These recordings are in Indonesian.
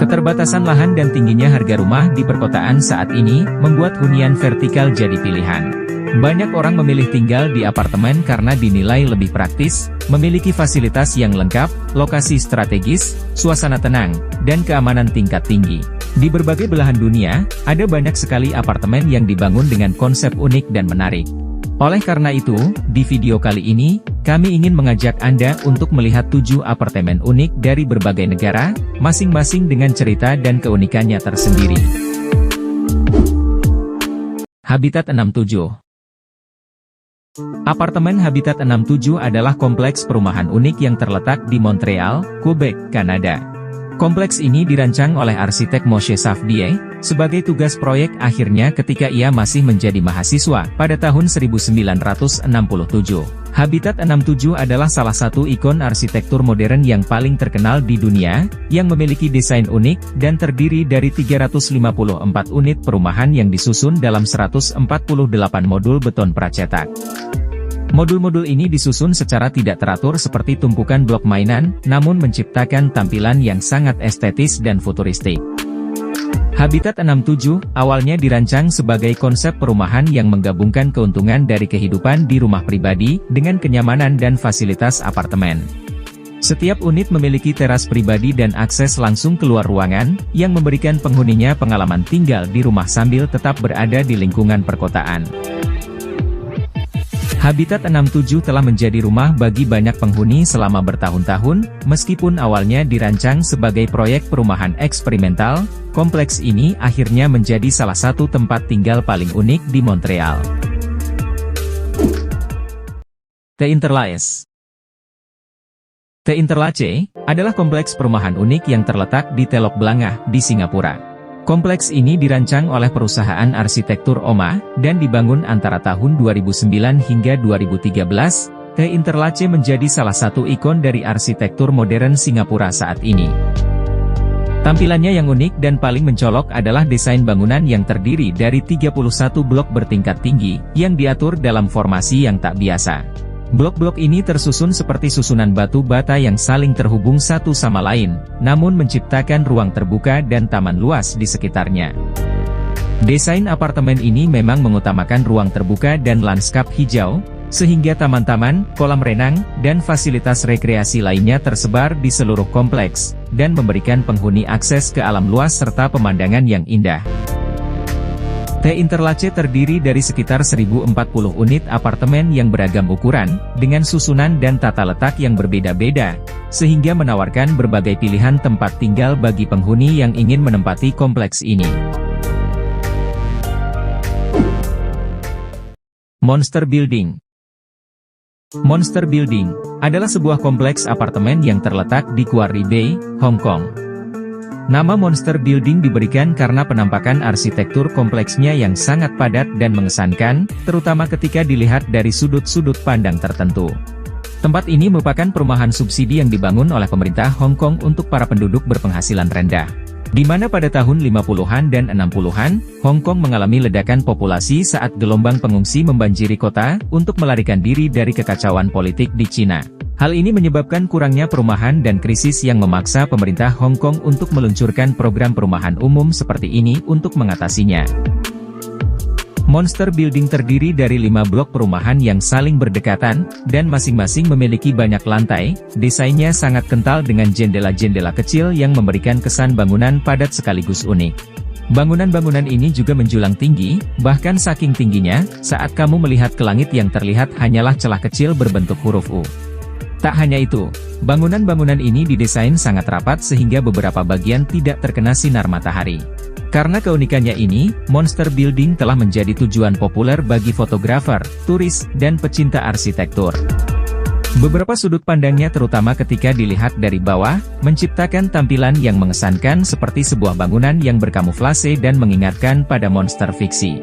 Keterbatasan lahan dan tingginya harga rumah di perkotaan saat ini, membuat hunian vertikal jadi pilihan. Banyak orang memilih tinggal di apartemen karena dinilai lebih praktis, memiliki fasilitas yang lengkap, lokasi strategis, suasana tenang, dan keamanan tingkat tinggi. Di berbagai belahan dunia, ada banyak sekali apartemen yang dibangun dengan konsep unik dan menarik. Oleh karena itu, di video kali ini, kami ingin mengajak Anda untuk melihat 7 apartemen unik dari berbagai negara, masing-masing dengan cerita dan keunikannya tersendiri. Habitat 67. Apartemen Habitat 67 adalah kompleks perumahan unik yang terletak di Montreal, Quebec, Kanada. Kompleks ini dirancang oleh arsitek Moshe Safdie, sebagai tugas proyek akhirnya ketika ia masih menjadi mahasiswa, pada tahun 1967. Habitat 67 adalah salah satu ikon arsitektur modern yang paling terkenal di dunia, yang memiliki desain unik, dan terdiri dari 354 unit perumahan yang disusun dalam 148 modul beton pracetak. Modul-modul ini disusun secara tidak teratur seperti tumpukan blok mainan, namun menciptakan tampilan yang sangat estetis dan futuristik. Habitat 67 awalnya dirancang sebagai konsep perumahan yang menggabungkan keuntungan dari kehidupan di rumah pribadi dengan kenyamanan dan fasilitas apartemen. Setiap unit memiliki teras pribadi dan akses langsung keluar ruangan, yang memberikan penghuninya pengalaman tinggal di rumah sambil tetap berada di lingkungan perkotaan. Habitat 67 telah menjadi rumah bagi banyak penghuni selama bertahun-tahun, meskipun awalnya dirancang sebagai proyek perumahan eksperimental, kompleks ini akhirnya menjadi salah satu tempat tinggal paling unik di Montreal. The Interlace. The Interlace adalah kompleks perumahan unik yang terletak di Telok Blangah, di Singapura. Kompleks ini dirancang oleh perusahaan arsitektur OMA, dan dibangun antara tahun 2009 hingga 2013, The Interlace menjadi salah satu ikon dari arsitektur modern Singapura saat ini. Tampilannya yang unik dan paling mencolok adalah desain bangunan yang terdiri dari 31 blok bertingkat tinggi, yang diatur dalam formasi yang tak biasa. Blok-blok ini tersusun seperti susunan batu bata yang saling terhubung satu sama lain, namun menciptakan ruang terbuka dan taman luas di sekitarnya. Desain apartemen ini memang mengutamakan ruang terbuka dan lanskap hijau, sehingga taman-taman, kolam renang, dan fasilitas rekreasi lainnya tersebar di seluruh kompleks, dan memberikan penghuni akses ke alam luas serta pemandangan yang indah. The Interlace terdiri dari sekitar 1040 unit apartemen yang beragam ukuran, dengan susunan dan tata letak yang berbeda-beda, sehingga menawarkan berbagai pilihan tempat tinggal bagi penghuni yang ingin menempati kompleks ini. Monster Building. Monster Building adalah sebuah kompleks apartemen yang terletak di Quarry Bay, Hong Kong. Nama Monster Building diberikan karena penampakan arsitektur kompleksnya yang sangat padat dan mengesankan, terutama ketika dilihat dari sudut-sudut pandang tertentu. Tempat ini merupakan perumahan subsidi yang dibangun oleh pemerintah Hong Kong untuk para penduduk berpenghasilan rendah. Di mana pada tahun 50-an dan 60-an, Hong Kong mengalami ledakan populasi saat gelombang pengungsi membanjiri kota, untuk melarikan diri dari kekacauan politik di Cina. Hal ini menyebabkan kurangnya perumahan dan krisis yang memaksa pemerintah Hong Kong untuk meluncurkan program perumahan umum seperti ini untuk mengatasinya. Monster Building terdiri dari 5 blok perumahan yang saling berdekatan, dan masing-masing memiliki banyak lantai. Desainnya sangat kental dengan jendela-jendela kecil yang memberikan kesan bangunan padat sekaligus unik. Bangunan-bangunan ini juga menjulang tinggi, bahkan saking tingginya, saat kamu melihat ke langit yang terlihat hanyalah celah kecil berbentuk huruf U. Tak hanya itu, bangunan-bangunan ini didesain sangat rapat sehingga beberapa bagian tidak terkena sinar matahari. Karena keunikannya ini, Monster Building telah menjadi tujuan populer bagi fotografer, turis, dan pecinta arsitektur. Beberapa sudut pandangnya terutama ketika dilihat dari bawah, menciptakan tampilan yang mengesankan seperti sebuah bangunan yang berkamuflase dan mengingatkan pada monster fiksi.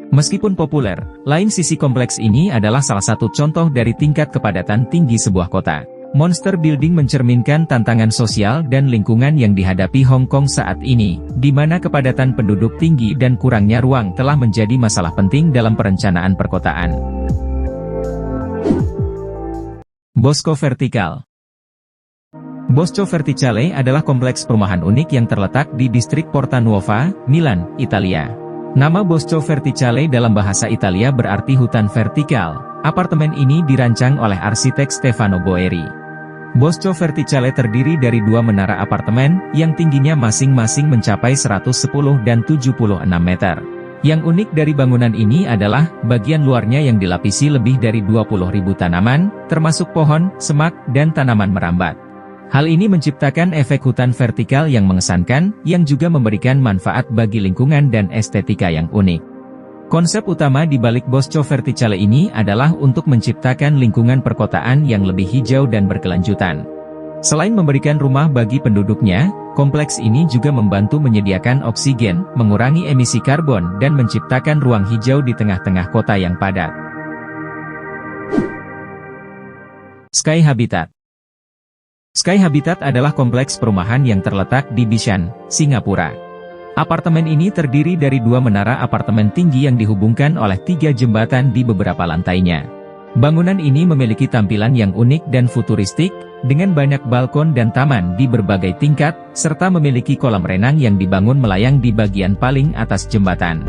Meskipun populer, lain sisi kompleks ini adalah salah satu contoh dari tingkat kepadatan tinggi sebuah kota. Monster Building mencerminkan tantangan sosial dan lingkungan yang dihadapi Hong Kong saat ini, di mana kepadatan penduduk tinggi dan kurangnya ruang telah menjadi masalah penting dalam perencanaan perkotaan. Bosco Vertical. Bosco Verticale adalah kompleks perumahan unik yang terletak di distrik Porta Nuova, Milan, Italia. Nama Bosco Verticale dalam bahasa Italia berarti hutan vertikal. Apartemen ini dirancang oleh arsitek Stefano Boeri. Bosco Verticale terdiri dari dua menara apartemen, yang tingginya masing-masing mencapai 110 dan 76 meter. Yang unik dari bangunan ini adalah, bagian luarnya yang dilapisi lebih dari 20.000 tanaman, termasuk pohon, semak, dan tanaman merambat. Hal ini menciptakan efek hutan vertikal yang mengesankan, yang juga memberikan manfaat bagi lingkungan dan estetika yang unik. Konsep utama di balik Bosco Verticale ini adalah untuk menciptakan lingkungan perkotaan yang lebih hijau dan berkelanjutan. Selain memberikan rumah bagi penduduknya, kompleks ini juga membantu menyediakan oksigen, mengurangi emisi karbon, dan menciptakan ruang hijau di tengah-tengah kota yang padat. Sky Habitat. Sky Habitat adalah kompleks perumahan yang terletak di Bishan, Singapura. Apartemen ini terdiri dari dua menara apartemen tinggi yang dihubungkan oleh 3 jembatan di beberapa lantainya. Bangunan ini memiliki tampilan yang unik dan futuristik, dengan banyak balkon dan taman di berbagai tingkat, serta memiliki kolam renang yang dibangun melayang di bagian paling atas jembatan.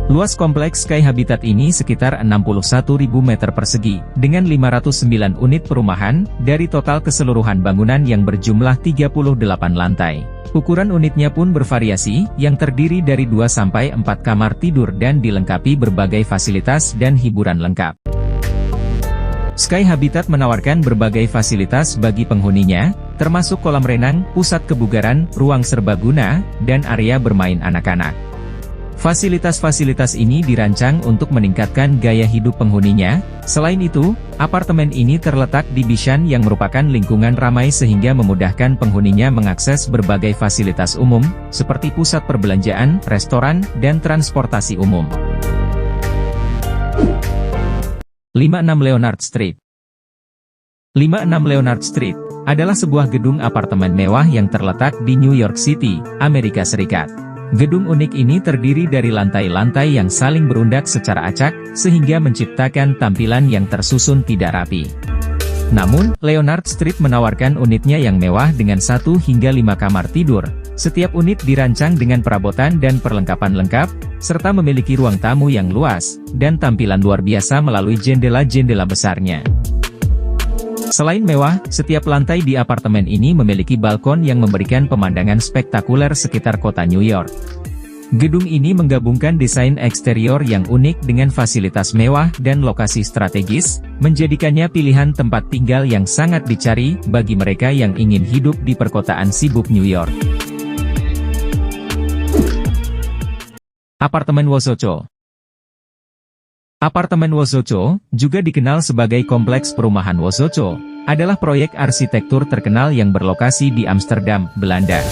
Luas kompleks Sky Habitat ini sekitar 61.000 meter persegi, dengan 509 unit perumahan, dari total keseluruhan bangunan yang berjumlah 38 lantai. Ukuran unitnya pun bervariasi, yang terdiri dari 2-4 kamar tidur dan dilengkapi berbagai fasilitas dan hiburan lengkap. Sky Habitat menawarkan berbagai fasilitas bagi penghuninya, termasuk kolam renang, pusat kebugaran, ruang serbaguna, dan area bermain anak-anak. Fasilitas-fasilitas ini dirancang untuk meningkatkan gaya hidup penghuninya. Selain itu, apartemen ini terletak di Bishan yang merupakan lingkungan ramai sehingga memudahkan penghuninya mengakses berbagai fasilitas umum, seperti pusat perbelanjaan, restoran, dan transportasi umum. 56 Leonard Street. 56 Leonard Street adalah sebuah gedung apartemen mewah yang terletak di New York City, Amerika Serikat. Gedung unik ini terdiri dari lantai-lantai yang saling berundak secara acak, sehingga menciptakan tampilan yang tersusun tidak rapi. Namun, Leonard Street menawarkan unitnya yang mewah dengan 1 hingga 5 kamar tidur. Setiap unit dirancang dengan perabotan dan perlengkapan lengkap, serta memiliki ruang tamu yang luas, dan tampilan luar biasa melalui jendela-jendela besarnya. Selain mewah, setiap lantai di apartemen ini memiliki balkon yang memberikan pemandangan spektakuler sekitar kota New York. Gedung ini menggabungkan desain eksterior yang unik dengan fasilitas mewah dan lokasi strategis, menjadikannya pilihan tempat tinggal yang sangat dicari bagi mereka yang ingin hidup di perkotaan sibuk New York. Apartemen Wosoco. Apartemen Wosoco, juga dikenal sebagai Kompleks Perumahan Wosoco, adalah proyek arsitektur terkenal yang berlokasi di Amsterdam, Belanda.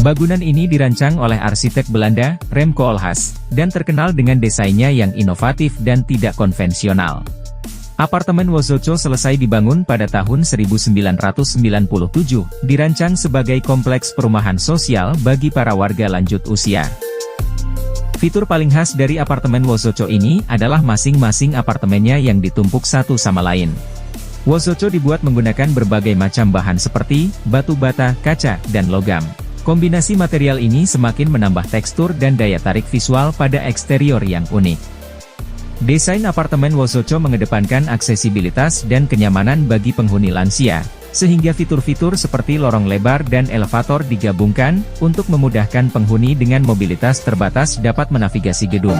Bangunan ini dirancang oleh arsitek Belanda, Rem Koolhaas, dan terkenal dengan desainnya yang inovatif dan tidak konvensional. Apartemen Wosoco selesai dibangun pada tahun 1997, dirancang sebagai kompleks perumahan sosial bagi para warga lanjut usia. Fitur paling khas dari apartemen Wosoco ini adalah masing-masing apartemennya yang ditumpuk satu sama lain. Wosoco dibuat menggunakan berbagai macam bahan seperti batu bata, kaca, dan logam. Kombinasi material ini semakin menambah tekstur dan daya tarik visual pada eksterior yang unik. Desain apartemen Wosoco mengedepankan aksesibilitas dan kenyamanan bagi penghuni lansia, sehingga fitur-fitur seperti lorong lebar dan elevator digabungkan, untuk memudahkan penghuni dengan mobilitas terbatas dapat menavigasi gedung.